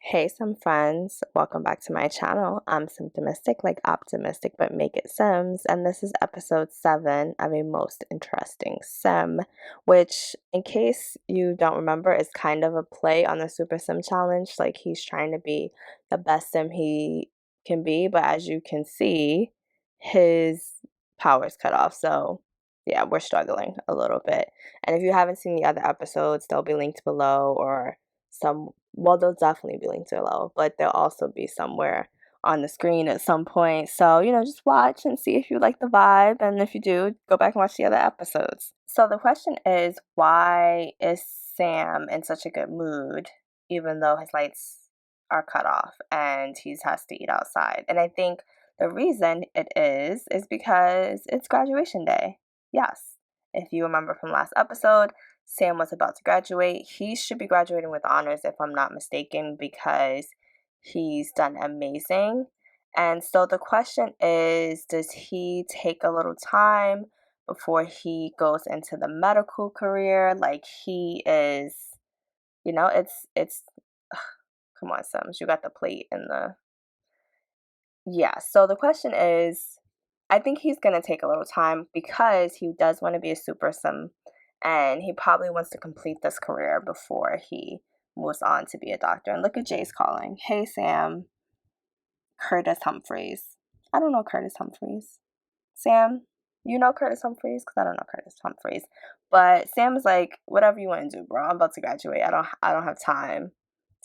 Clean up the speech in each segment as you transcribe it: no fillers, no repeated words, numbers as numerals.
Hey, some friends, welcome back to my channel. I'm Symptomistic, like optimistic, but make it Sims, and this is episode 7 of A Most Interesting Sim, which, in case you don't remember, is kind of a play on the Super Sim Challenge. Like, he's trying to be the best Sim he can be, but as you can see, his power's cut off, so yeah, we're struggling a little bit. And if you haven't seen the other episodes, they'll be linked below, or they'll definitely be linked below, but they'll also be somewhere on the screen at some point. So, just watch and see if you like the vibe. And if you do, go back and watch the other episodes. So, the question is, why is Sam in such a good mood, even though his lights are cut off and he has to eat outside? And I think the reason it is because it's graduation day. Yes. If you remember from last episode, Sam was about to graduate. He should be graduating with honors, if I'm not mistaken, because he's done amazing. And so the question is, does he take a little time before he goes into the medical career? Like, he is, it's come on, Sims, you got the plate and the yeah. So the question is, I think he's going to take a little time because he does want to be a super sim, and he probably wants to complete this career before he moves on to be a doctor. And look at Jay's calling. Hey, Sam. Curtis Humphreys. I don't know Curtis Humphreys. Sam, you know Curtis Humphreys? Because I don't know Curtis Humphreys. But Sam is like, whatever you want to do, bro. I'm about to graduate. I don't have time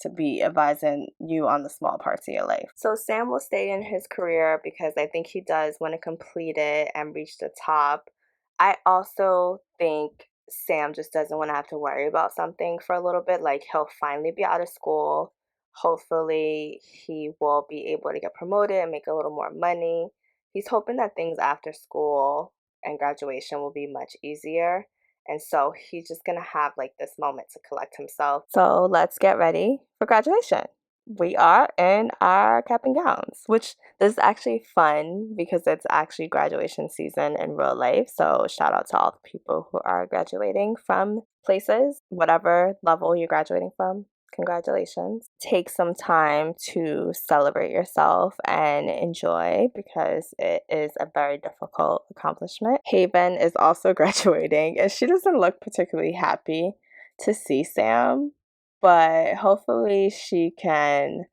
to be advising you on the small parts of your life. So Sam will stay in his career because I think he does want to complete it and reach the top. I also think Sam just doesn't want to have to worry about something for a little bit. Like, he'll finally be out of school. Hopefully he will be able to get promoted and make a little more money. He's hoping that things after school and graduation will be much easier. And so he's just going to have like this moment to collect himself. So let's get ready for graduation. We are in our cap and gowns, which this is actually fun because it's actually graduation season in real life. So shout out to all the people who are graduating from places, whatever level you're graduating from. Congratulations. Take some time to celebrate yourself and enjoy because it is a very difficult accomplishment. Haven is also graduating and she doesn't look particularly happy to see Sam, but hopefully she can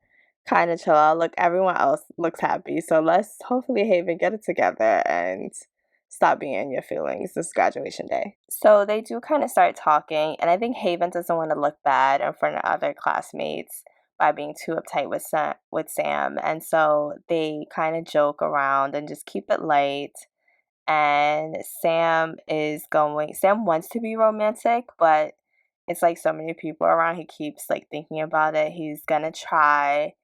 kind of chill out. Look, everyone else looks happy, so let's hopefully Haven get it together and stop being in your feelings this graduation day. So they do kind of start talking, and I think Haven doesn't want to look bad in front of other classmates by being too uptight with Sam, and so they kind of joke around and just keep it light. And Sam wants to be romantic, but it's like so many people around, he keeps like thinking about it. He's gonna try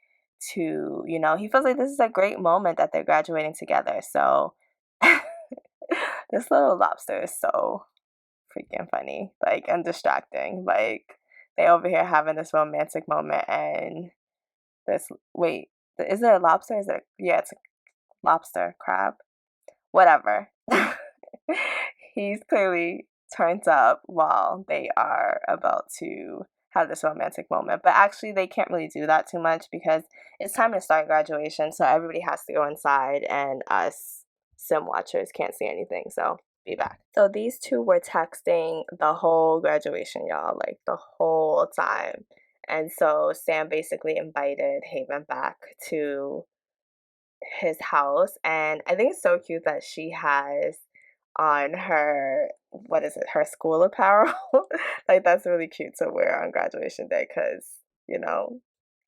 to, he feels like this is a great moment that they're graduating together. So this little lobster is so freaking funny, like, and distracting. Like, they over here having this romantic moment, and wait, is it a lobster? Yeah, it's a lobster, crab, whatever. He's clearly turned up while they are about to have this romantic moment. But actually, they can't really do that too much because it's time to start graduation. So everybody has to go inside, and us sim watchers can't see anything. So be back. So these two were texting the whole graduation, y'all, like the whole time. And so Sam basically invited Haven back to his house, and I think it's so cute that she has on her, what is it, her school apparel. Like, that's really cute to wear on graduation day because,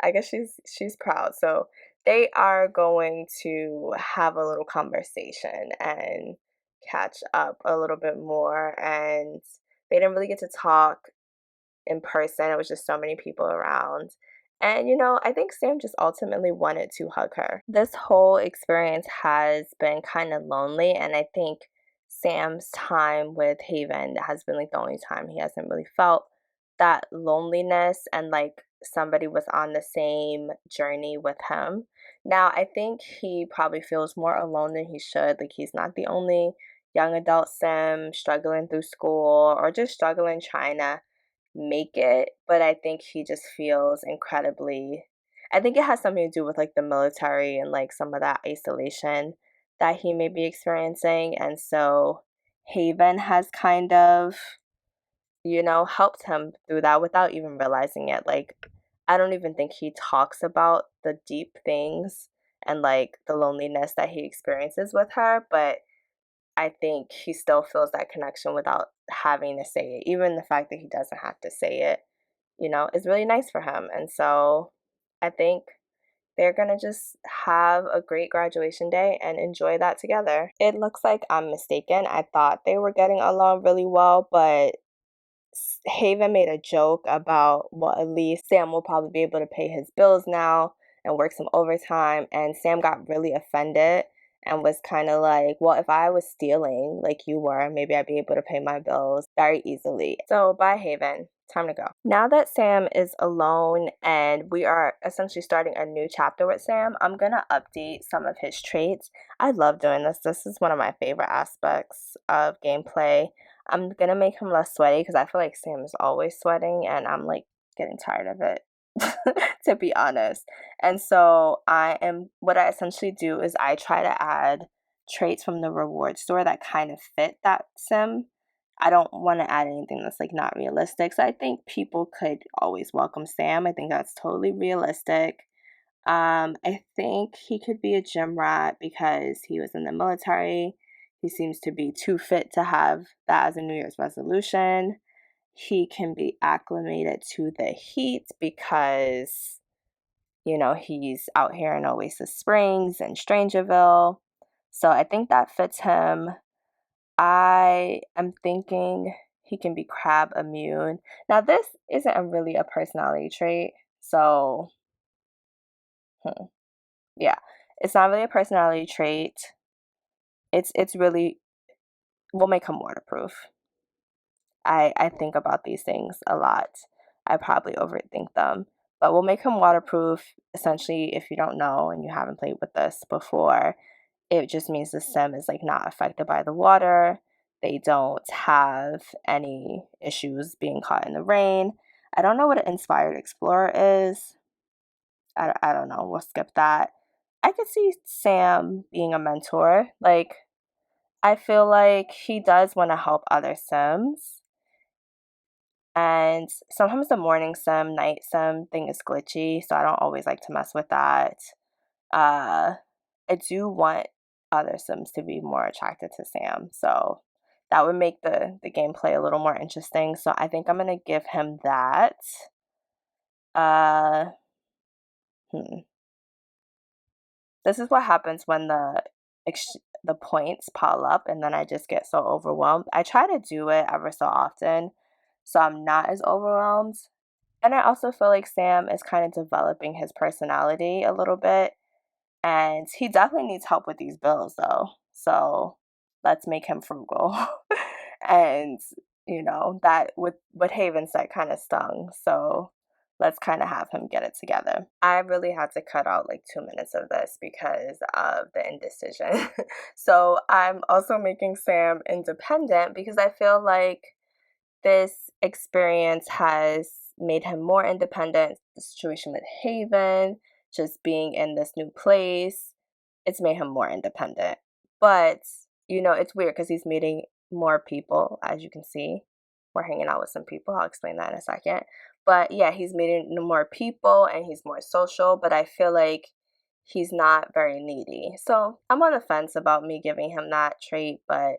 I guess she's proud. So they are going to have a little conversation and catch up a little bit more, and they didn't really get to talk in person. It was just so many people around. And, I think Sam just ultimately wanted to hug her. This whole experience has been kind of lonely, and I think Sam's time with Haven has been like the only time he hasn't really felt that loneliness and like somebody was on the same journey with him. Now, I think he probably feels more alone than he should. Like, he's not the only young adult Sim struggling through school or just struggling trying to make it, but I think he just feels incredibly I think it has something to do with like the military and like some of that isolation that he may be experiencing. And so Haven has kind of, helped him through that without even realizing it. Like, I don't even think he talks about the deep things and like the loneliness that he experiences with her, but I think he still feels that connection without having to say it. Even the fact that he doesn't have to say it, is really nice for him. And so I think they're going to just have a great graduation day and enjoy that together. It looks like I'm mistaken. I thought they were getting along really well, but Haven made a joke about, well, at least Sam will probably be able to pay his bills now and work some overtime. And Sam got really offended and was kind of like, well, if I was stealing like you were, maybe I'd be able to pay my bills very easily. So bye, Haven. Time to go. Now that Sam is alone and we are essentially starting a new chapter with Sam, I'm going to update some of his traits. I love doing this. This is one of my favorite aspects of gameplay. I'm gonna make him less sweaty because I feel like Sam is always sweating and I'm like getting tired of it, to be honest. And so what I essentially do is I try to add traits from the reward store that kind of fit that sim. I don't want to add anything that's like not realistic. So I think people could always welcome Sam. I think that's totally realistic. I think he could be a gym rat because he was in the military. He seems to be too fit to have that as a New Year's resolution. He can be acclimated to the heat because, he's out here in Oasis Springs and Strangerville. So I think that fits him. I am thinking he can be crab immune. Now, this isn't really a personality trait. So, yeah, it's not really a personality trait. It's really, we'll make him waterproof. I think about these things a lot. I probably overthink them, but we'll make him waterproof. Essentially, if you don't know and you haven't played with this before, it just means the sim is like not affected by the water. They don't have any issues being caught in the rain. I don't know what an inspired explorer is. I don't know. We'll skip that. I could see Sam being a mentor. Like, I feel like he does want to help other Sims. And sometimes the morning sim, night sim thing is glitchy, so I don't always like to mess with that. Uh, I do want other Sims to be more attracted to Sam, so that would make the gameplay a little more interesting. So I think I'm gonna give him that. Uh, hmm. This is what happens when the points pile up and then I just get so overwhelmed. I try to do it ever so often so I'm not as overwhelmed. And I also feel like Sam is kind of developing his personality a little bit. And he definitely needs help with these bills, though. So let's make him frugal. And, that what Haven said kind of stung. So let's kind of have him get it together. I really had to cut out like 2 minutes of this because of the indecision. So I'm also making Sam independent because I feel like this experience has made him more independent. The situation with Haven, just being in this new place, it's made him more independent. But, it's weird because he's meeting more people, as you can see. We're hanging out with some people. I'll explain that in a second. But yeah, he's meeting more people and he's more social, but I feel like he's not very needy. So I'm on the fence about me giving him that trait, but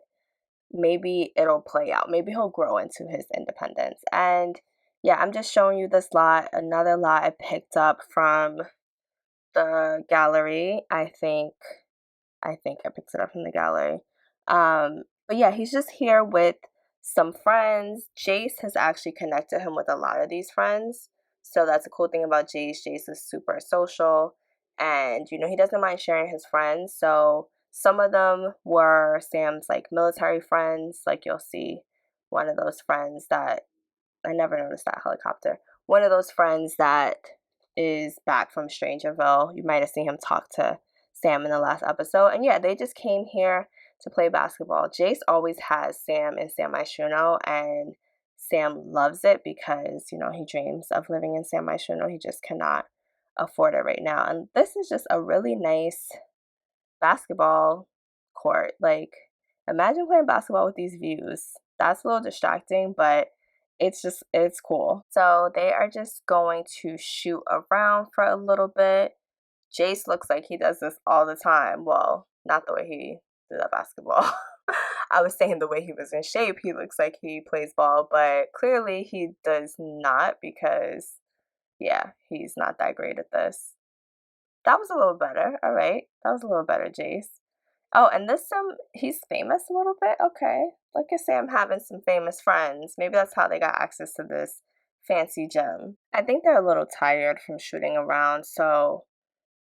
maybe it'll play out. Maybe he'll grow into his independence. And yeah, I'm just showing you this lot, another lot I picked up from the gallery. I think I picked it up from the gallery. But yeah, he's just here with some friends. Jace has actually connected him with a lot of these friends. So that's a cool thing about Jace. Jace is super social and he doesn't mind sharing his friends. So some of them were Sam's like military friends. Like you'll see one of those friends that I never noticed that helicopter. One of those friends that is back from Strangerville. You might have seen him talk to Sam in the last episode. And yeah, they just came here to play basketball. Jace always has Sam in San Myshuno, and Sam loves it because, he dreams of living in San Myshuno. He just cannot afford it right now. And this is just a really nice basketball court. Like, imagine playing basketball with these views. That's a little distracting, but it's cool. So they are just going to shoot around for a little bit. Jace looks like he does this all the time. Well, not the way he did that basketball. I was saying the way he was in shape, he looks like he plays ball, but clearly he does not because, yeah, he's not that great at this. That was a little better. All right. That was a little better, Jace. Oh, and this he's famous a little bit. Okay. Look at Sam having some famous friends. Maybe that's how they got access to this fancy gym. I think they're a little tired from shooting around, so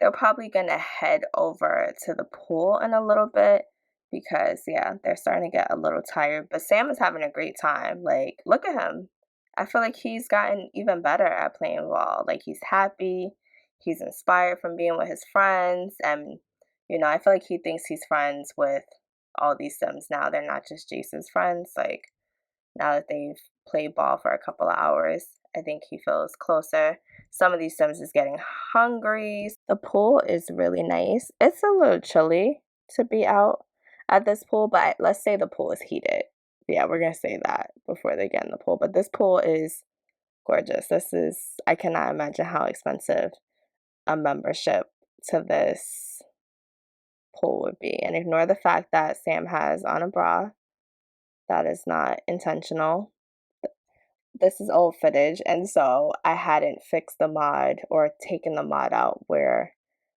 they're probably gonna head over to the pool in a little bit because, yeah, they're starting to get a little tired. But Sam is having a great time. Like, look at him. I feel like he's gotten even better at playing ball. Like, he's happy, he's inspired from being with his friends, and I feel like he thinks he's friends with all these Sims now. They're not just Jason's friends. Like, now that they've played ball for a couple of hours, I think he feels closer. Some of these Sims is getting hungry. The pool is really nice. It's a little chilly to be out at this pool, but let's say the pool is heated. Yeah, we're going to say that before they get in the pool. But this pool is gorgeous. I cannot imagine how expensive a membership to this pool would be. And ignore the fact that Sam has on a bra. That is not intentional. This is old footage, and so I hadn't fixed the mod or taken the mod out where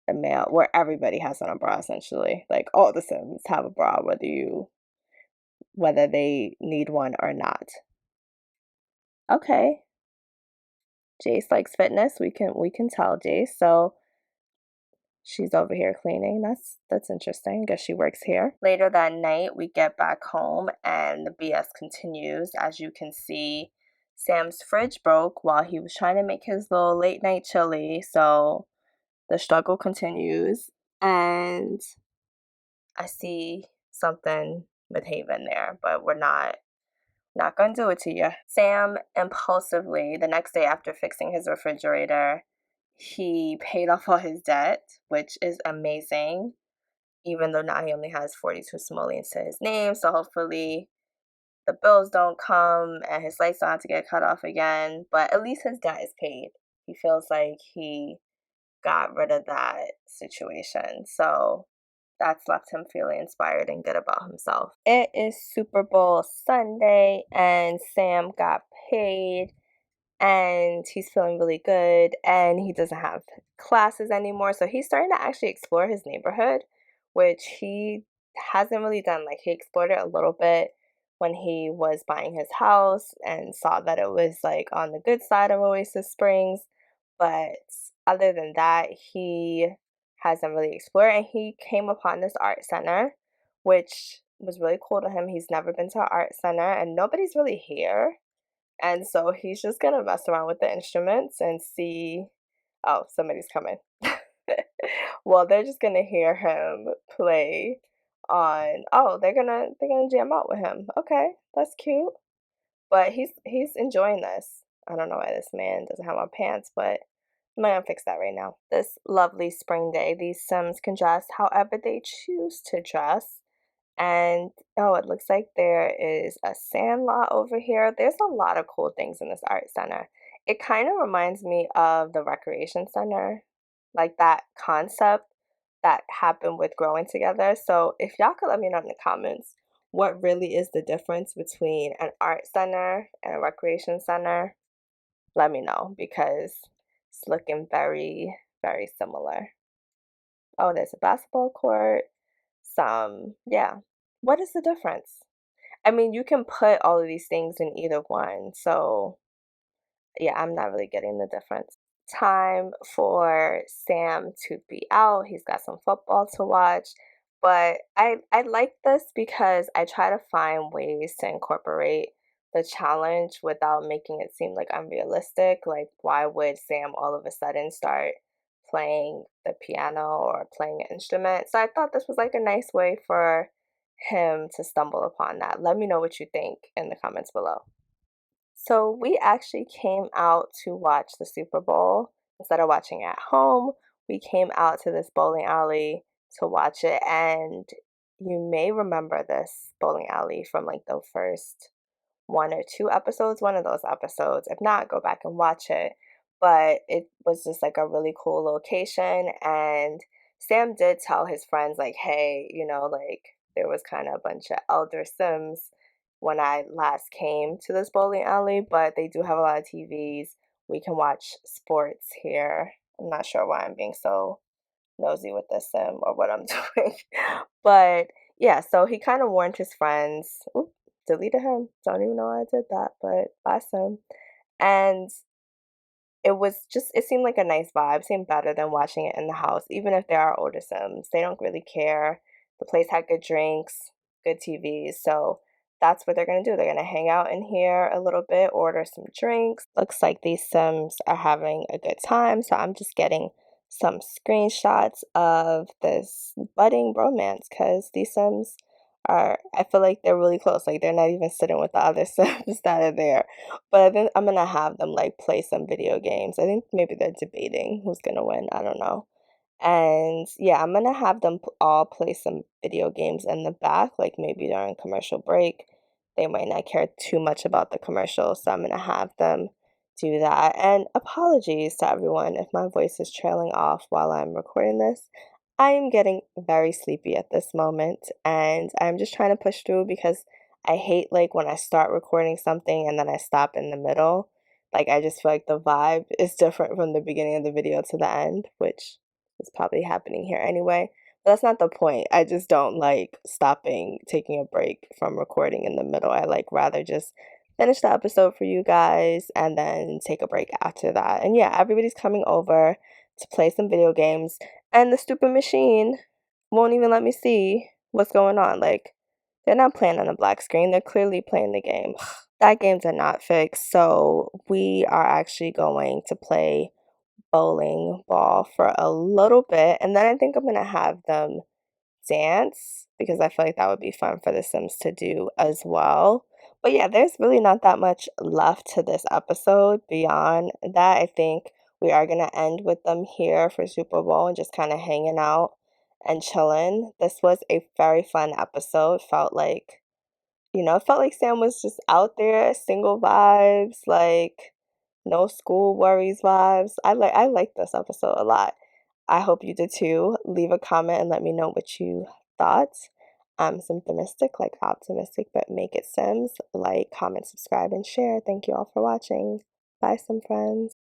where everybody has on a bra essentially. Like all the Sims have a bra whether they need one or not. Okay. Jace likes fitness. We can tell Jace. So she's over here cleaning. That's interesting. Guess she works here. Later that night, we get back home and the BS continues. As you can see, Sam's fridge broke while he was trying to make his little late night chili. So the struggle continues. And I see something with Haven there, but we're not gonna do it to you. Sam impulsively, the next day after fixing his refrigerator, he paid off all his debt, which is amazing, even though now he only has 42 simoleons to his name. So hopefully the bills don't come and his lights don't have to get cut off again. But at least his debt is paid. He feels like he got rid of that situation. So that's left him feeling inspired and good about himself. It is Super Bowl Sunday and Sam got paid and he's feeling really good and he doesn't have classes anymore. So he's starting to actually explore his neighborhood, which he hasn't really done. Like, he explored it a little bit when he was buying his house and saw that it was like on the good side of Oasis Springs. But other than that, he hasn't really explored. And he came upon this art center, which was really cool to him. He's never been to an art center and nobody's really here. And so he's just gonna mess around with the instruments and see. Oh, somebody's coming. Well, they're just gonna hear him play on. Oh, they're gonna jam out with him. Okay, that's cute. But he's enjoying this. I don't know why this man doesn't have on pants, but I'm gonna fix that right now. This lovely spring day, these Sims can dress however they choose to dress. And oh, it looks like there is a sandlot over here. There's a lot of cool things in this art center. It kind of reminds me of the recreation center, like that concept that happened with Growing Together. So if y'all could let me know in the comments what really is the difference between an art center and a recreation center, let me know because it's looking very, very similar. Oh, there's a basketball court. Yeah. What is the difference? I mean, you can put all of these things in either one. So, yeah, I'm not really getting the difference. Time for Sam to be out. He's got some football to watch. But I like this because I try to find ways to incorporate the challenge without making it seem like unrealistic. Like, why would Sam all of a sudden start playing the piano or playing an instrument? So I thought this was like a nice way for him to stumble upon that. Let me know what you think in the comments below. So we actually came out to watch the Super Bowl. instead of watching at home, we came out to this bowling alley to watch it. And you may remember this bowling alley from like the first one or two episodes, one of those episodes. If not, go back and watch it. But it was just like a really cool location. And Sam did tell his friends, like, hey, like there was kind of a bunch of elder Sims when I last came to this bowling alley, but they do have a lot of TVs. We can watch sports here. I'm not sure why I'm being so nosy with this sim or what I'm doing. But yeah, so he kind of warned his friends. Oop, deleted him. Don't even know why I did that, but bye sim. And it seemed like a nice vibe, seemed better than watching it in the house, even if there are older Sims. They don't really care. The place had good drinks, good TVs, so that's what they're gonna do. They're gonna hang out in here a little bit, order some drinks. Looks like these Sims are having a good time, so I'm just getting some screenshots of this budding romance because these Sims I feel like they're really close. Like they're not even sitting with the other Sims that are there. But I think I'm gonna have them like play some video games. I think maybe they're debating who's gonna win. I don't know. And yeah, I'm gonna have them all play some video games in the back, like maybe during commercial break. They might not care too much about the commercials, so I'm gonna have them do that. And apologies to everyone if my voice is trailing off while I'm recording this. I am getting very sleepy at this moment, and I'm just trying to push through because I hate like when I start recording something and then I stop in the middle. Like I just feel like the vibe is different from the beginning of the video to the end, which is probably happening here anyway. But that's not the point. I just don't like stopping, taking a break from recording in the middle. I like rather just finish the episode for you guys and then take a break after that. And yeah, everybody's coming over to play some video games, and the stupid machine won't even let me see what's going on. Like, they're not playing on a black screen, they're clearly playing the game. That game did not fix, so we are actually going to play bowling ball for a little bit, and then I think I'm gonna have them dance because I feel like that would be fun for the Sims to do as well. But yeah, there's really not that much left to this episode. Beyond that, I think we are gonna end with them here for Super Bowl and just kind of hanging out and chilling. This was a very fun episode. It felt like Sam was just out there, single vibes, like no school worries vibes. I like this episode a lot. I hope you did too. Leave a comment and let me know what you thought. I'm symptomistic, like optimistic, but make it Sims. Like, comment, subscribe, and share. Thank you all for watching. Bye, some friends.